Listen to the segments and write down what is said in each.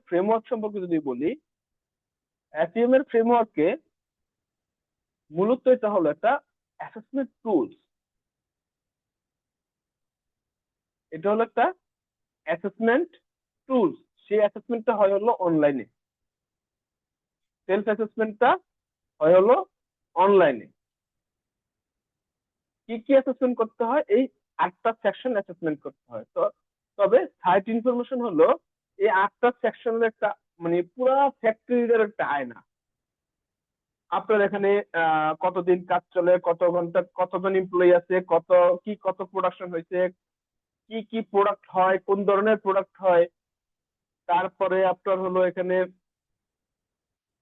Framework সম্পর্কে যদি বলি, এসইএম এর ফ্রেমওয়ার্কে মূলত এটা হলো একটা অ্যাসেসমেন্ট টুলস। এটা হলো একটা অ্যাসেসমেন্ট টুলস। সেই অ্যাসেসমেন্টটা হয় হলো অনলাইনে, সেলফ অ্যাসেসমেন্টটা হয় হলো অনলাইনে। কি কি অ্যাসেসমেন্ট করতে হয়? এই 8টা সেকশন অ্যাসেসমেন্ট করতে হয়। তো তবে সাইট ইনফরমেশন হলো এই 8টা সেকশনের একটা, মানে পুরা ফ্যাক্টরির একটা আয়না। আপনার এখানে কতদিন কাজ চলে, কত ঘন্টা, কতজন এমপ্লয়ি আছে, কত প্রোডাকশন হয়েছে, কি কি প্রোডাক্ট হয়, কোন ধরনের প্রোডাক্ট হয়। তারপরে আপনার হলো এখানে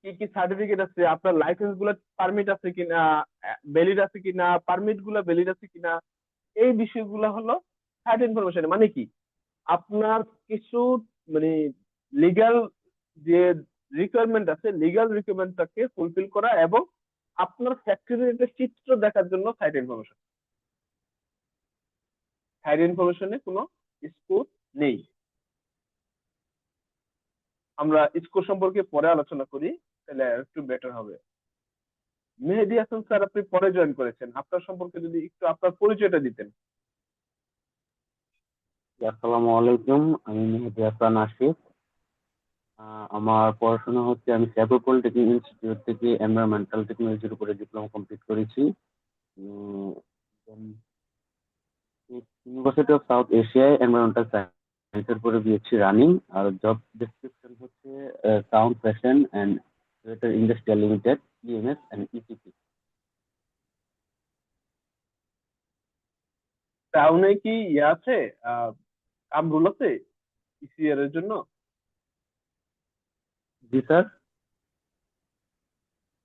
কি কি সার্টিফিকেট আছে, আপনার লাইসেন্স গুলো পারমিট আছে কিনা, ভ্যালিড আছে কিনা, পারমিট গুলা ভ্যালিড আছে কিনা। এই বিষয়গুলো হলো সাইট ইনফরমেশন। মানে কি, আপনার কিছু, মানে লিগ্যাল যে রিকোয়ারমেন্ট আছে, লিগ্যাল রিকোয়ারমেন্টটাকে ফুলফিল করা এবং আপনার ফ্যাক্টরির একটা চিত্র দেখার জন্য সাইট ইনফরমেশন। সাইট ইনফরমেশনে কোনো স্কোপ নেই। আমরা স্কোর সম্পর্কে পরে আলোচনা করি, তাহলে একটু বেটার হবে। মেহেদী হাসান স্যার, আপনি পরে জয়েন করেছেন, আপনার সম্পর্কে যদি একটু আপনার পরিচয়টা দিতেন। জি, আসসালামু আলাইকুম। আমি মেহেদী হাসান আশিক। আমার পড়াশোনা হচ্ছে, আমি শ্যাপে পলিটেকনিক ইনস্টিটিউট থেকে এনভায়রনমেন্টাল টেকনোলজির উপরে ডিপ্লোমা কমপ্লিট করেছি। ইউনিভার্সিটি অফ সাউথ এশিয়ায় এনভায়রনমেন্টাল সায়েন্সের উপরে বিএসসি রানিং। আর জব ডেসক্রিপশন হচ্ছে sound fashion and industrial limited, EMS and ECP. টাউনে কি ইয়ে আছে, কামরুল আছে ইসিআর এর জন্য? জি স্যার।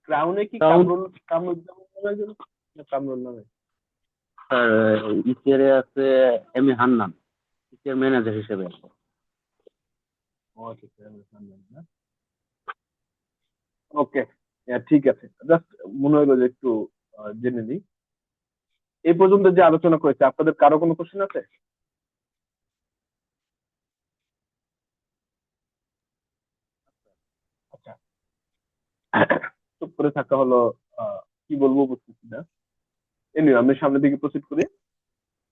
ক্রাউনে কি সাউন্ড কামরুল, কামরুজ্জামান নামে একজন, না কামরুল নামে? স্যার, ইসিআর এ আছে M A Hannan, ECR manager হিসেবে আছে। ও আচ্ছা আচ্ছা, আমি জানলাম না। ওকে, ঠিক আছে। জাস্ট মনে হলো যে একটু জেনে নিই। এই পর্যন্ত যে আলোচনা করেছে, আপনাদের কারো কোনো কোশ্চেন আছে? আচ্ছা, চুপ করে থাকা হলো, কি বলবো বুঝতেছি না। এনিওয়ে, আমি সামনের দিকে প্রসিড করি।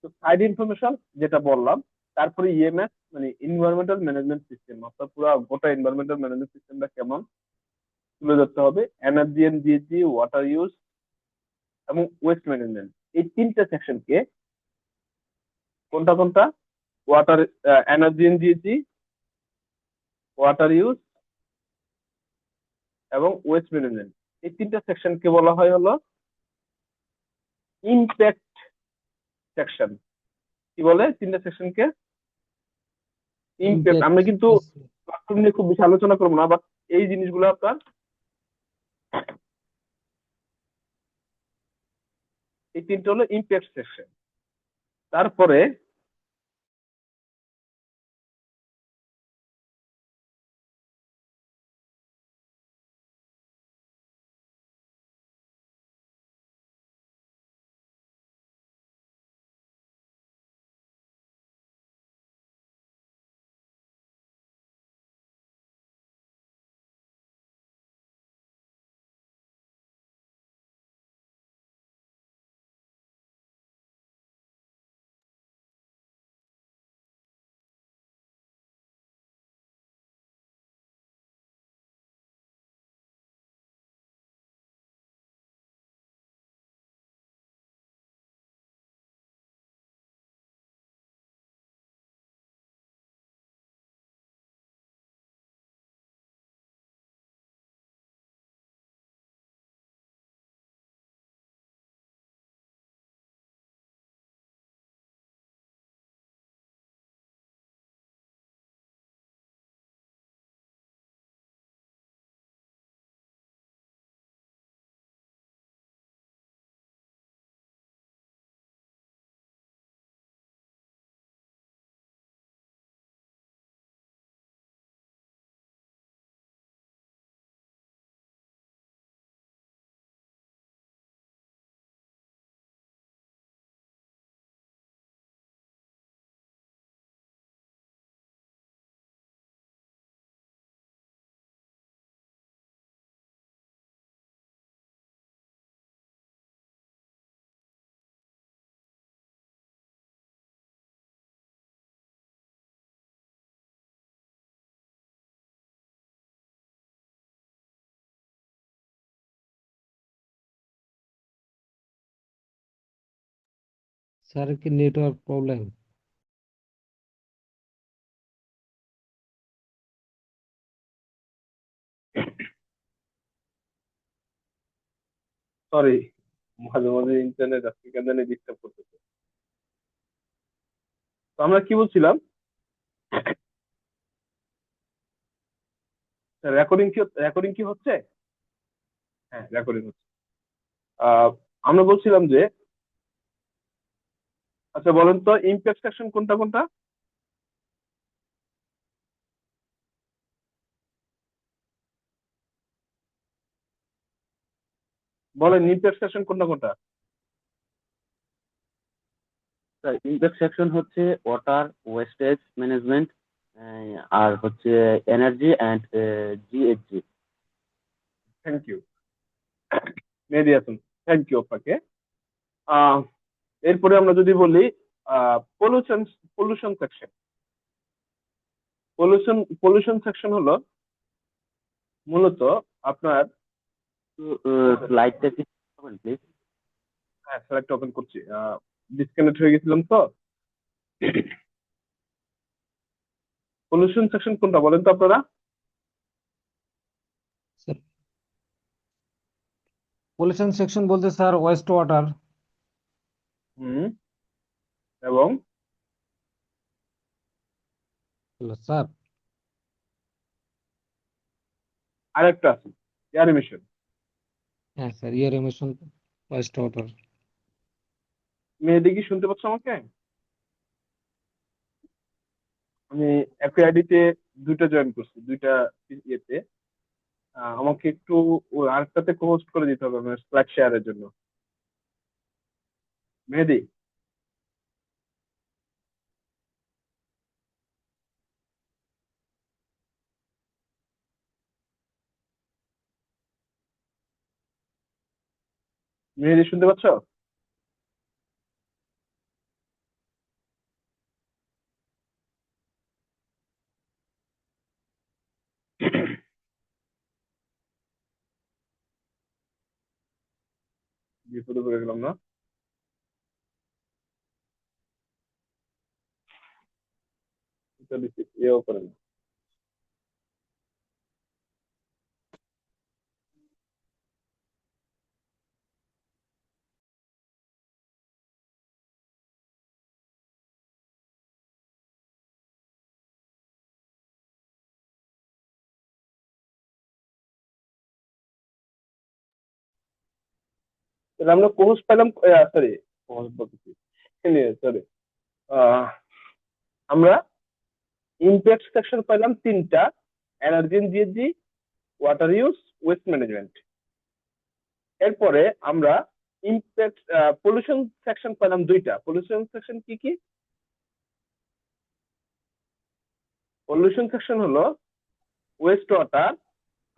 তো সাইড ইনফরমেশন যেটা বললাম, তারপরে ইএমএস মানে এনভায়রনমেন্টাল ম্যানেজমেন্ট সিস্টেম, অর্থাৎ পুরো গোটা এনভায়রনমেন্টাল ম্যানেজমেন্ট সিস্টেমটা কেমন তুলে ধরতে হবে। Energy and GSG, water use এবং ওয়েস্ট ম্যানেজমেন্ট, এই 3টে সেকশনকে, কোনটা কোনটা? Water, energy and GSG, water use এবং ওয়েস্ট ম্যানেজমেন্ট, এই 3টে সেকশনকে বলা হয় হলো ইম্প্যাক্ট সেকশন। কি বলে 3টে সেকশনকে? ইম্প্যাক্ট। আমরা ইম্প্যাক্ট। কিন্তু প্ল্যাটফর্ম নিয়ে খুব বেশি আলোচনা করবো না, বাট এই জিনিসগুলো আপনার, এই 3টে হলো ইম্প্যাক্ট সেকশন। তারপরে স্যার কি নেটওয়ার্ক প্রবলেম? সরি, মাঝে মাঝে ইন্টারনেট আজকে কেন জানি ডিস্টার্ব করতেছে। তো আমরা কি বলছিলাম? রেকর্ডিং কি হচ্ছে? হ্যাঁ, রেকর্ডিং হচ্ছে। আহ, আমরা বলছিলাম যে, আচ্ছা বলেন তো ইমপ্যাক্ট সেকশন কোনটা কোনটা? বলেন ইমপ্যাক্ট সেকশন কোনটা কোনটা? ইমপ্যাক্ট সেকশন হচ্ছে ওয়াটার ওয়েস্টেজ ম্যানেজমেন্ট, আর হচ্ছে energy and GHG. Thank you Mehedi Hasan, thank you আপনাকে। আহ, এরপরে আমরা যদি বলি pollution pollution section. Pollution section হলো মূলত আপনার, স্লাইডটা কি করবেন প্লিজ? হ্যাঁ স্লাইডটা ওপেন করছি, ডিসকানেক্ট হয়ে গেছিলাম তো। পলিউশন সেকশন কোনটা বলেন তো আপনারা? স্যার পলিউশন সেকশন বলতে স্যার ওয়েস্ট ওয়াটার। হুম, এবং হ্যালো স্যার। আরেকটা আছে এয়ার এমিশন। হ্যাঁ স্যার, ইয়ার এমিশন ওয়েস্ট ওয়াটার। মেহেদি কি শুনতে পাচ্ছ আমাকে? আমি একই আইডিতে দুইটা জয়েন করছি, দুইটা ইয়েতে। আমাকে একটু ওই আরেকটাতে হোস্ট করে দিতে হবে আমার স্লাইড শেয়ারের জন্য। মেহেদি, মেহেদি শুনতে পাচ্ছ? বিপদে পড়ে গেলাম না? এটা দিচ্ছি, এও করে না। তাহলে আমরা কোর্স পেলাম, সরি কোর্স বলতেছি, সরি, আমরা ইমপ্যাক্ট সেকশন পেলাম তিনটা: energy and GSG, water use, waste management. এরপরে আমরা ইমপ্যাক্ট পলিউশন সেকশন পেলাম দুইটা। পলিউশন সেকশন কি কি? পলিউশন সেকশন হলো ওয়েস্ট ওয়াটার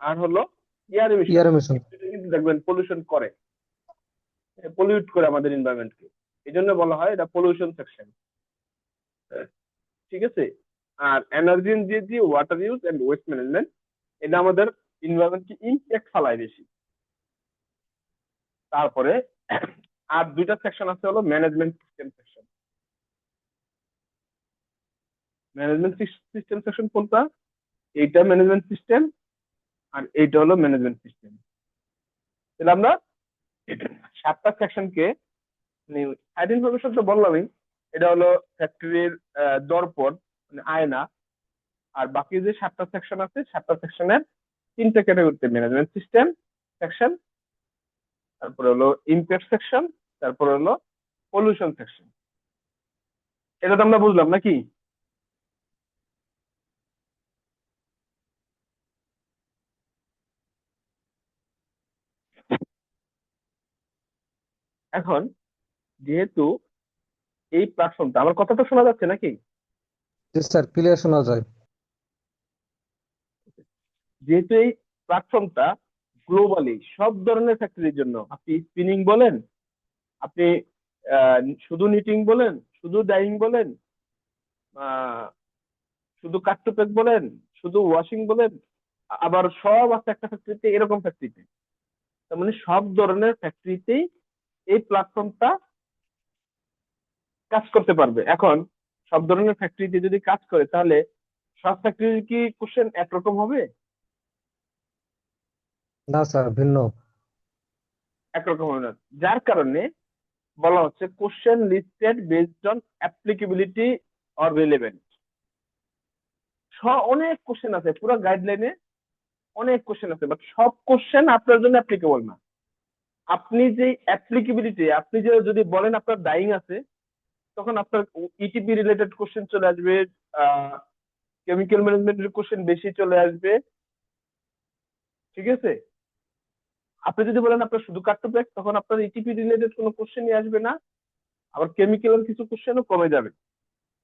আর হলো এয়ার এমিশন। ইয়ার এমিশন। কিন্তু দেখবেন পলিউশন করে, পলিউট করে আমাদের এনভায়রনমেন্টকে, এই জন্য বলা হয় এটা পলিউশন সেকশন। ঠিক আছে। আর energy and GSG, water use and waste management, এটা আমাদের এনভায়রনমেন্টকে ইম্প্যাক্ট ফালায় বেশি। তারপরে আর দুইটা সেকশন আছে হলো management system section. Management system section কোনটা? এইটা ম্যানেজমেন্ট সিস্টেম, আর এইটা হলো ম্যানেজমেন্ট সিস্টেম। তাহলে আমরা সাতটা সেকশনকে, সাইড ইনফরমেশন তো বললামই, এটা হলো ফ্যাক্টরির দর্পণ, মানে আয়না। আর বাকি যে সাতটা সেকশন আছে, সাতটা সেকশনের তিনটা ক্যাটাগরিতে: ম্যানেজমেন্ট সিস্টেম সেকশন, তারপরে হলো ইম্প্যাক্ট সেকশন, তারপরে হলো পলিউশন সেকশন। এটা তো আমরা বুঝলাম নাকি? এখন যেহেতু এই প্ল্যাটফর্মটা, আমার কথাটা শোনা যাচ্ছে নাকি? জি স্যার, ক্লিয়ার শোনা যায়। যেহেতু এই প্ল্যাটফর্মটা গ্লোবালি সব ধরনের ফ্যাক্টরির জন্য, আপনি স্পিনিং বলেন, আপনি আহ, শুধু নিটিং বলেন, শুধু ডাইং বলেন, আহ, শুধু কাট টু পেক বলেন, শুধু ওয়াশিং বলেন, আবার সব আছে একটা ফ্যাক্টরিতে, এরকম ফ্যাক্টরিতে, তার মানে সব ধরনের ফ্যাক্টরিতেই এই প্ল্যাটফর্মটা কাজ করতে পারবে। এখন সব ধরনের ফ্যাক্টরিতে যদি কাজ করে তাহলে সব ফ্যাক্টরির কি কোশ্চেন একরকম হবে? না স্যার, ভিন্ন। একরকম হবে না। যার কারণে বলা হচ্ছে question listed based on applicability or relevant. অনেক কোশ্চেন আছে পুরো গাইডলাইনে, অনেক কোশ্চেন আছে, বাট সব কোশ্চেন আপনার জন্য অ্যাপ্লিকেবল না। আপনি যে অ্যাপ্লিকেবিলিটি, আপনি যে যদি বলেন আপনার ডাইং আছে, তখন আপনার ইটিপি রিলেটেড কোশ্চেন চলে আসবে, কেমিক্যাল ম্যানেজমেন্টের কোশ্চেন বেশি চলে আসবে, ঠিক আছে? আপনি যদি বলেন আপনার শুধু কার্টোপ্যাক, তখন আপনার ইটিপি রিলেটেড কোনো কোশ্চেনই আসবে না, আবার কেমিক্যালের কিছু কোশ্চেনও কমে যাবে।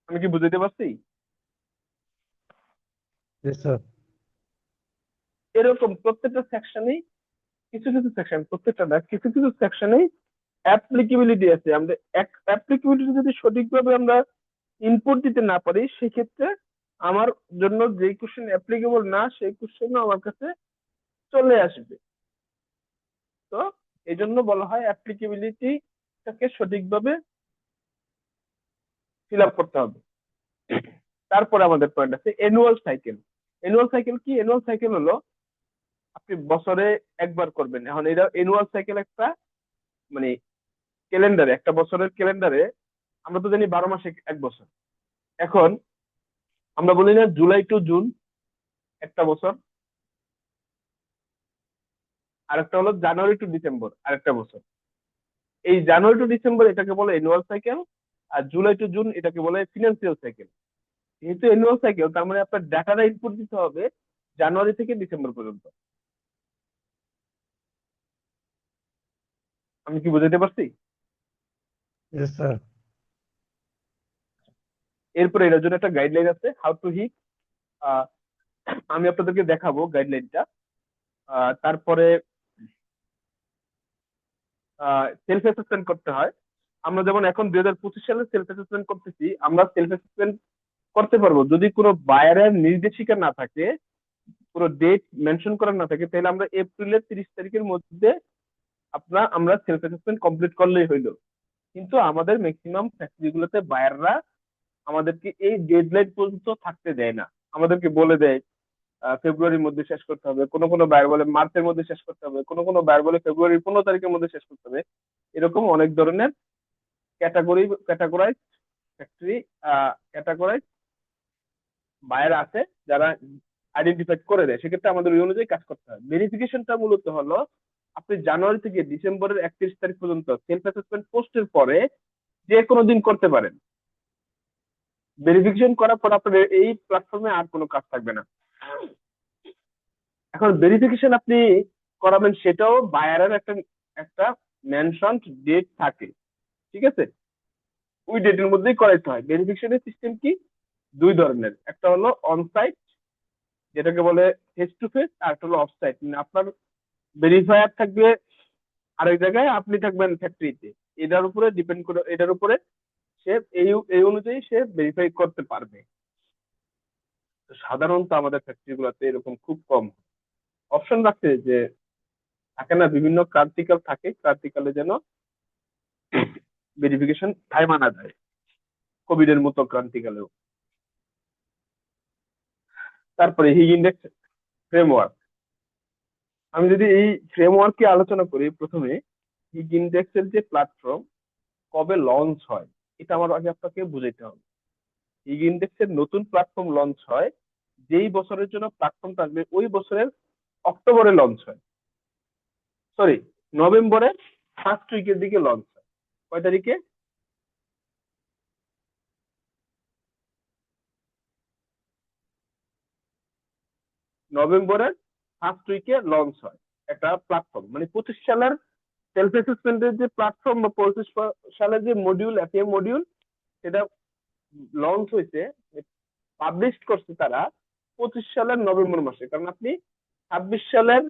আমি কি বুঝাতে পারছি? জি স্যার। এরকম প্রত্যেকটা সেকশনেই কিছু কিছু সেকশন, প্রত্যেকটা না, কিছু কিছু সেকশনেই অ্যাপ্লিকেবিলিটি আছে। আমরা অ্যাপ্লিকেবিলিটি যদি সঠিকভাবে আমরা ইনপুট দিতে না পারি, সেক্ষেত্রে আমার জন্য যে কোশ্চেন অ্যাপ্লিকেবল না সেই কোশ্চেনও আমার কাছে চলে আসবে। তো এই জন্য বলা হয় অ্যাপ্লিকেবিলিটিটাকে সঠিকভাবে ফিল আপ করতে হবে। তারপরে আমাদের পয়েন্ট আছে অ্যানুয়াল সাইকেল। অ্যানুয়াল সাইকেল কি? অ্যানুয়াল সাইকেল হলো আপনি বছরে একবার করবেন। এখন এটা অ্যানুয়াল সাইকেল একটা মানে ক্যালেন্ডারে, একটা বছরের ক্যালেন্ডারে আমরা তো জানি 12 মাসে এক বছর। এখন আমরা বলি না জুলাই টু জুন একটা বছর, আরেকটা হলো জানুয়ারি টু ডিসেম্বর আরেকটা বছর। এই জানুয়ারি টু ডিসেম্বর এটাকে বলে অ্যানুয়াল সাইকেল, আর জুলাই টু জুন এটাকে বলে ফিনান্সিয়াল সাইকেল। যেহেতু অ্যানুয়াল সাইকেল, তার মানে আপনার ডাটাটা ইনপুট দিতে হবে জানুয়ারি থেকে ডিসেম্বর পর্যন্ত। আমি কি বুঝাতে পারছি? জি স্যার। এরপরে এটার জন্য একটা গাইডলাইন আছে, হাউ টু হিট। আমি আপনাদেরকে দেখাবো গাইডলাইনটা। তারপরে সেলফ অ্যাসেসমেন্ট করতে হয়। আমরা যেমন এখন 2025 সালে সেলফ অ্যাসেসমেন্ট করতেছি, আমরা সেলফ অ্যাসেসমেন্ট করতে পারবো যদি কোনো বায়ারের নির্দেশিকা না থাকে, পুরো ডেট মেনশন করা না থাকে, তাহলে আমরা এপ্রিলের 30 তারিখের মধ্যে আমরা সেলফ অ্যাসেসমেন্ট কমপ্লিট করলেই হইলো। কিন্তু আমাদের ম্যাক্সিমাম ফ্যাক্টরি গুলোতে বায়াররা আমাদেরকে এই ডেডলাইন পর্যন্ত থাকতে দেয় না। আমাদেরকে বলে দেয় ফেব্রুয়ারির মধ্যে শেষ করতে হবে, কোনো কোনো বায়ার বলে মার্চের মধ্যে শেষ করতে হবে, কোনো কোনো বায়ার বলে ফেব্রুয়ারির 15 তারিখের মধ্যে শেষ করতে হবে। এরকম অনেক ধরনের ক্যাটাগরাইজ ফ্যাক্টরি, ক্যাটাগরাইজ বায়ার আছে যারা আইডেন্টিফাই করে দেয়। সেক্ষেত্রে আমাদের ওই অনুযায়ী কাজ করতে হয়। ভেরিফিকেশনটা মূলত হলো আপনি জানুয়ারি থেকে ডিসেম্বরের 31 তারিখ পর্যন্ত সেলফ অ্যাসেসমেন্ট পোস্টের পরে যে কোনো দিন করতে পারেন। ভেরিফিকেশন করার পর আপনার এই প্ল্যাটফর্মে আর কোনো কাজ থাকবে না। এখন ভেরিফিকেশন আপনি করাবেন, সেটাও বায়ারের একটা একটা মেনশন ডেট থাকে, ঠিক আছে? ওই ডেটের মধ্যেই করাইতে হয়। ভেরিফিকেশনের সিস্টেম কি? দুই ধরনের, একটা হলো অনসাইট যেটাকে বলে ফেস টু ফেস, আর একটা হলো অফসাইট। মানে আপনার ভেরিফায়ার থাকবে আরেক জায়গায়, আপনি থাকবেন ফ্যাক্টরিতে। এটার উপরে ডিপেন্ড করে, এটার উপরে সে এই এই অনুযায়ী সে ভেরিফাই করতে পারবে। তো সাধারণত আমাদের ফ্যাক্টরি গুলোতে এরকম খুব কম অপশন রাখছে যে থাকে না, বিভিন্ন ক্রান্তিকাল থাকে, ক্রান্তিকালে যেন ভেরিফিকেশন টাইম আনা যায়, কোভিড এর মতো ক্রান্তিকালেও। তারপরে হিগ ইন্ডেক্স ফ্রেমওয়ার্ক। আমি যদি এই ফ্রেমওয়ার্ক কে আলোচনা করি, প্রথমে হিগ ইন্ডেক্স এর যে প্ল্যাটফর্ম কবে লঞ্চ হয় এটা আমার আগে আপনাকে বুঝাইতে হবে। হিগ ইন্ডেক্স এর নতুন প্ল্যাটফর্ম লঞ্চ হয় যেই বছরের জন্য প্ল্যাটফর্ম থাকবে ওই বছরের অক্টোবরে লঞ্চ হয়, সরি নভেম্বরের ফার্স্ট উইকের দিকে লঞ্চ হয়। কয় তারিখে? নভেম্বরের ফার্স্ট উইকে লঞ্চ হয় একটা প্ল্যাটফর্ম। মানে 25 সালের সেলফ অ্যাসেসমেন্টের যে প্ল্যাটফর্ম বা 25 সালের যে মডিউল, এফএ মডিউল, সেটা লঞ্চ হয়েছে, পাবলিশ করছে তারা 25 সালের নভেম্বর মাসে। কারণ আপনি 26 সালের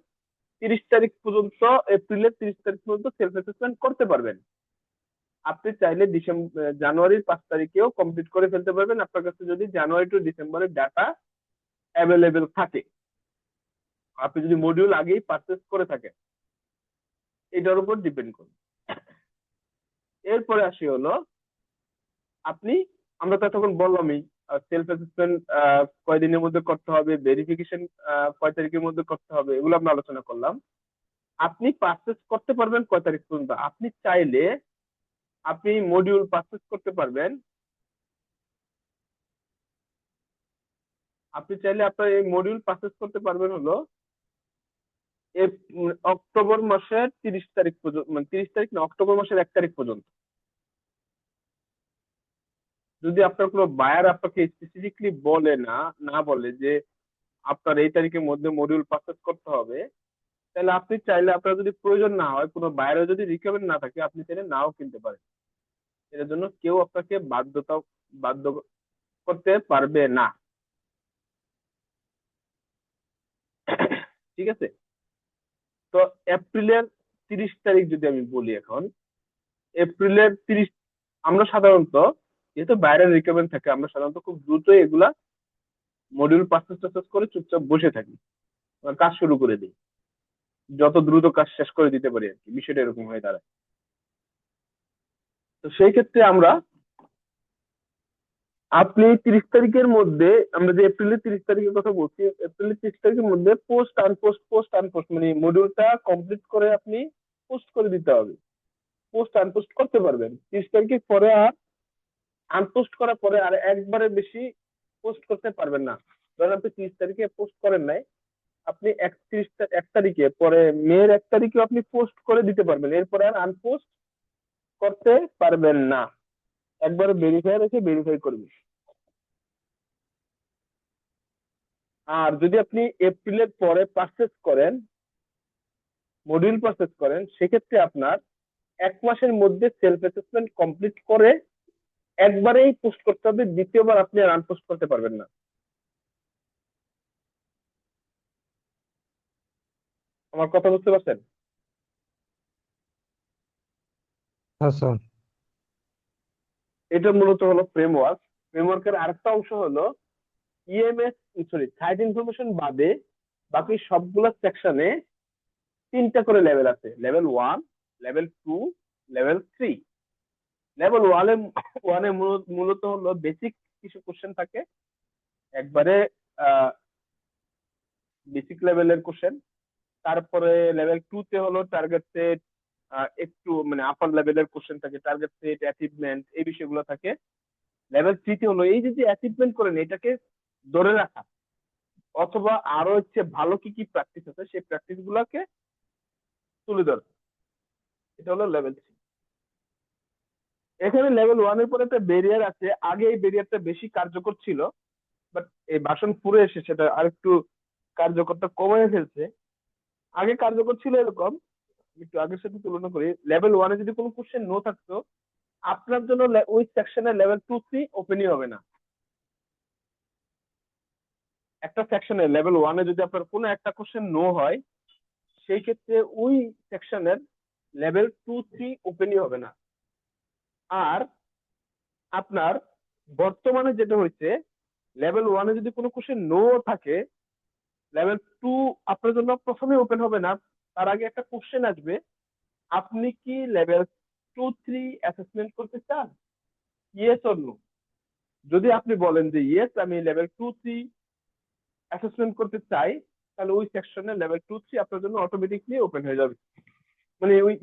30 তারিখ পর্যন্ত, এপ্রিলের 30 তারিখ পর্যন্ত সেলফ অ্যাসেসমেন্ট করতে পারবেন। আপনি চাইলে জানুয়ারির 5 তারিখেও কমপ্লিট করে ফেলতে পারবেন, আপনার কাছে যদি জানুয়ারি টু ডিসেম্বরের ডাটা অ্যাভেলেবেল থাকে, আপনি যদি মডিউল আগেই পারচেস করে থাকেন। এটার উপর ডিপেন্ড করবে। এরপরে আসি হলো আপনি, আমরা তো তখন বললামই সেলফ অ্যাসেসমেন্ট কয়দিনের মধ্যে করতে হবে, ভেরিফিকেশন কয় তারিখের মধ্যে করতে হবে, এগুলো আমরা আলোচনা করলাম। আপনি পারচেস করতে পারবেন কয় তারিখ পর্যন্ত? আপনি চাইলে আপনি মডিউল পারচেস করতে পারবেন, আপনি চাইলে আপনার এই মডিউল পারচেস করতে পারবেন হলো অক্টোবর মাসের 30 তারিখ পর্যন্ত, মানে 30 তারিখ না, অক্টোবর মাসের 1 তারিখ পর্যন্ত। যদি আপনার কোনো বায়ার আপনাকে স্পেসিফিকলি বলে না, না বলে যে আপনার এই তারিখের মধ্যে মডিউল পারচেস করতে হবে, তাহলে আপনি চাইলে, আপনার যদি প্রয়োজন না হয়, কোনো বায়ারের যদি রিকোয়ারমেন্ট না থাকে, আপনি চাইলে নাও কিনতে পারেন। এর জন্য কেউ আপনাকে বাধ্য করতে পারবে না। ঠিক আছে? তো এপ্রিলের 30 তারিখ যদি আমি বলি, এখন এপ্রিলের 30, আমরা সাধারণত, যেহেতু বাইরের রিকোয়ারমেন্ট থাকে, আমরা সাধারণত খুব দ্রুতই এগুলা মডিউল পারচেস টাচেস করে চুপচাপ বসে থাকি, আমরা কাজ শুরু করে দিই, যত দ্রুত কাজ শেষ করে দিতে পারি আর কি, বিষয়টা এরকম হয়ে দাঁড়ায়। তো সেই ক্ষেত্রে আমরা, আপনি 30 তারিখের মধ্যে, আমরা যে এপ্রিলের 30 তারিখের কথা বলছি, এপ্রিলের 30 তারিখের মধ্যে পোস্ট আনপোস্ট মানে মডিউলটা কমপ্লিট করে আপনি পোস্ট করে দিতে হবে। পোস্ট আনপোস্ট করতে পারবেন 30 তারিখের পরে, আর আনপোস্ট করার পরে আর একবারে বেশি পোস্ট করতে পারবেন না। ধরেন আপনি 30 তারিখে পোস্ট করেন নাই, আপনি 1 তারিখে পরে, মেয়ের 1 তারিখে আপনি পোস্ট করে দিতে পারবেন, এরপরে আর আনপোস্ট করতে পারবেন না। একবারে ভেরিফাই রেখে ভেরিফাই করবেন। আর যদি আপনি এপ্রিলের পরে পারচেস করেন, মডিউল পারচেস করেন, সেক্ষেত্রে আপনার 1 মাসের মধ্যে সেলফ অ্যাসেসমেন্ট কমপ্লিট করে একবারেই পোস্ট করতে হবে, দ্বিতীয়বার আপনি আর আনপোস্ট করতে পারবেন না। আমার কথা বুঝতে পারছেন? হ্যাঁ স্যার। এটা মূলত হলো ফ্রেমওয়ার্ক। ফ্রেমওয়ার্কের আরেকটা অংশ হলো ইএমএস, সরি, সাইট ইনফরমেশন বাদে বাকি সবগুলো সেকশনে 3টা করে লেভেল আছে: লেভেল 1, লেভেল 2, লেভেল 3। লেভেল ওয়ানে মূলত হলো বেসিক কিছু কোশ্চেন থাকে, একবারে বেসিক লেভেলের কোশ্চেন। তারপরে লেভেল 2 তে হলো টার্গেট সেট, একটু মানে আপার লেভেলের কোশ্চেন থাকে, টার্গেট সেট, অ্যাচিভমেন্ট, এই বিষয়গুলো থাকে। লেভেল 3 তে হলো এই যে অ্যাচিভমেন্ট করেন এটাকে ধরে রাখা, অথবা আরো হচ্ছে ভালো কি কি প্র্যাকটিস আছে সেই প্র্যাকটিস গুলাকে তুলে ধরা, এটা হলো লেভেল 3। এখানে লেভেল 1 এর পরে একটা ব্যারিয়ার আছে, আগে এই ব্যারিয়ারটা বেশি কার্যকর ছিল, বাট এই ভার্সন 4 এসে সেটা আরেকটু কার্যকরটা কমিয়ে ফেলছে। আগে কার্যকর ছিল এরকম, একটু আগের সাথে তুলনা করি, লেভেল 1 এ যদি কোনো কোশ্চেন নো থাকতো, আপনার জন্য ওই সেকশনে লেভেল 2 3 ওপেনই হবে না। একটা সেকশনে লেভেল 1 এ যদি আপনার কোনো একটা কোশ্চেন নো হয়, সেই ক্ষেত্রে ওই সেকশনের লেভেল 2 3 ওপেনই হবে না। আর আপনার বর্তমানে যেটা হয়েছে, লেভেল 1 এ যদি কোনো কোশ্চেন নো থাকে, লেভেল 2 আপনার জন্য প্রথমে ওপেন হবে না, তার আগে একটা কোশ্চেন আসবে: আপনি কি লেভেল 2 3 অ্যাসেসমেন্ট করতে চান, ইয়েস অর নো? যদি আপনি বলেন যে ইয়েস, আমি লেভেল 2 3 অ্যাসেসমেন্ট করতে চাই, তাহলে ওই সেকশনে লেভেল 2 3 আপনার জন্য অটোমেটিকলি ওপেন হয়ে যাবে। মানে ওই